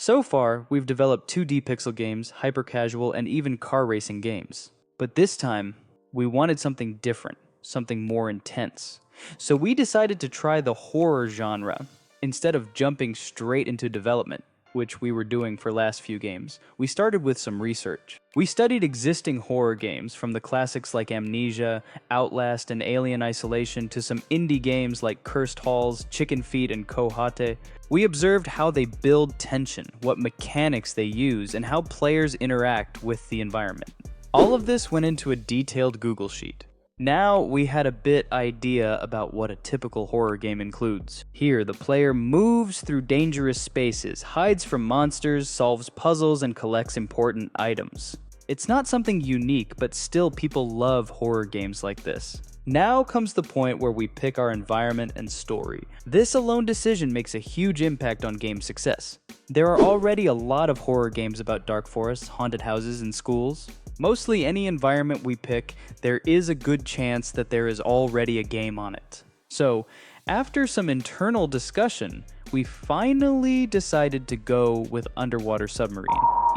So far, we've developed 2D pixel games, hyper-casual, and even car racing games. But this time, we wanted something different, something more intense. So we decided to try the horror genre. Instead of jumping straight into development, which we were doing for last few games, we started with some research. We studied existing horror games from the classics like Amnesia, Outlast, and Alien Isolation to some indie games like Cursed Halls, Chicken Feet, and Kohate. We observed how they build tension, what mechanics they use, and how players interact with the environment. All of this went into a detailed Google Sheet. Now we had a bit idea about what a typical horror game includes. Here, the player moves through dangerous spaces, hides from monsters, solves puzzles, and collects important items. It's not something unique, but still people love horror games like this. Now comes the point where we pick our environment and story. This alone decision makes a huge impact on game success. There are already a lot of horror games about dark forests, haunted houses, and schools. Mostly any environment we pick, there is a good chance that there is already a game on it. So, after some internal discussion, we finally decided to go with Underwater Submarine.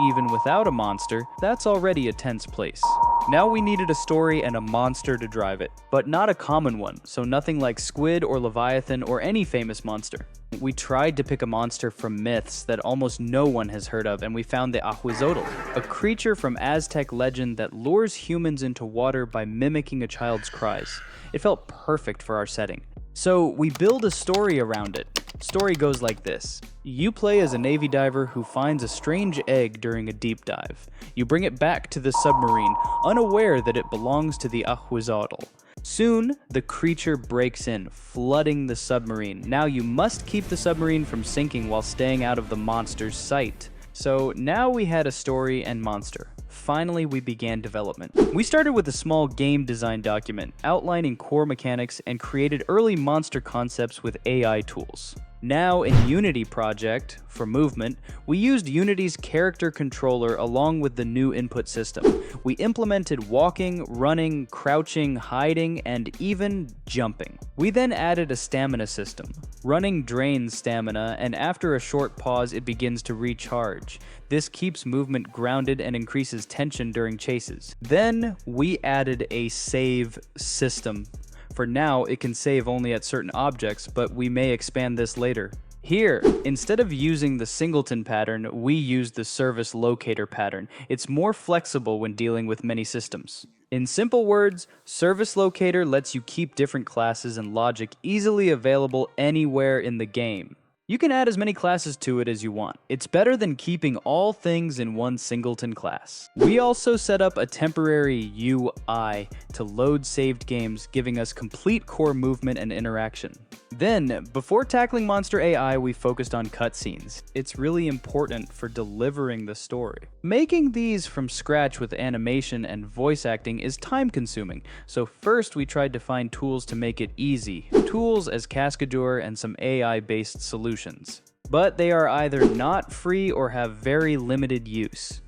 Even without a monster, that's already a tense place. Now we needed a story and a monster to drive it, but not a common one, so nothing like Squid or Leviathan or any famous monster. We tried to pick a monster from myths that almost no one has heard of, and we found the Ahuizotl, a creature from Aztec legend that lures humans into water by mimicking a child's cries. It felt perfect for our setting. So we build a story around it. Story goes like this. You play as a Navy diver who finds a strange egg during a deep dive. You bring it back to the submarine, unaware that it belongs to the Ahuizotl. Soon, the creature breaks in, flooding the submarine. Now you must keep the submarine from sinking while staying out of the monster's sight. So now we had a story and monster. Finally, we began development. We started with a small game design document outlining core mechanics and created early monster concepts with AI tools. Now in Unity project, for movement, we used Unity's character controller along with the new input system. We implemented walking, running, crouching, hiding, and even jumping. We then added a stamina system. Running drains stamina, and after a short pause it begins to recharge. This keeps movement grounded and increases tension during chases. Then we added a save system. For now, it can save only at certain objects, but we may expand this later. Here, instead of using the singleton pattern, we use the service locator pattern. It's more flexible when dealing with many systems. In simple words, service locator lets you keep different classes and logic easily available anywhere in the game. You can add as many classes to it as you want. It's better than keeping all things in one singleton class. We also set up a temporary UI to load saved games, giving us complete core movement and interaction. Then, before tackling Monster AI, we focused on cutscenes. It's really important for delivering the story. Making these from scratch with animation and voice acting is time-consuming, so first we tried to find tools to make it easy. Tools as Cascadeur and some AI-based solutions. But they are either not free or have very limited use.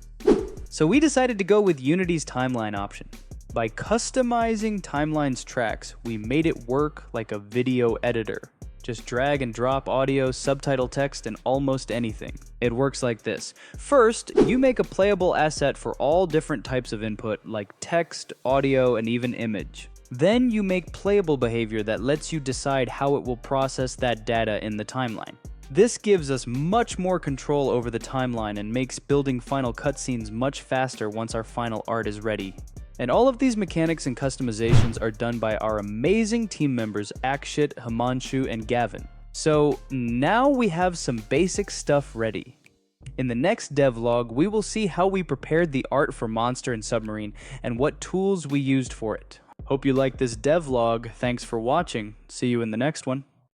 So we decided to go with Unity's timeline option. By customizing Timeline's tracks, we made it work like a video editor. Just drag and drop audio, subtitle text, and almost anything. It works like this. First, you make a playable asset for all different types of input, like text, audio, and even image. Then you make playable behavior that lets you decide how it will process that data in the timeline. This gives us much more control over the timeline and makes building final cutscenes much faster once our final art is ready. And all of these mechanics and customizations are done by our amazing team members Akshit, Himanshu, and Gavin. So now we have some basic stuff ready. In the next devlog, we will see how we prepared the art for Monster and Submarine and what tools we used for it. Hope you liked this devlog. Thanks for watching. See you in the next one.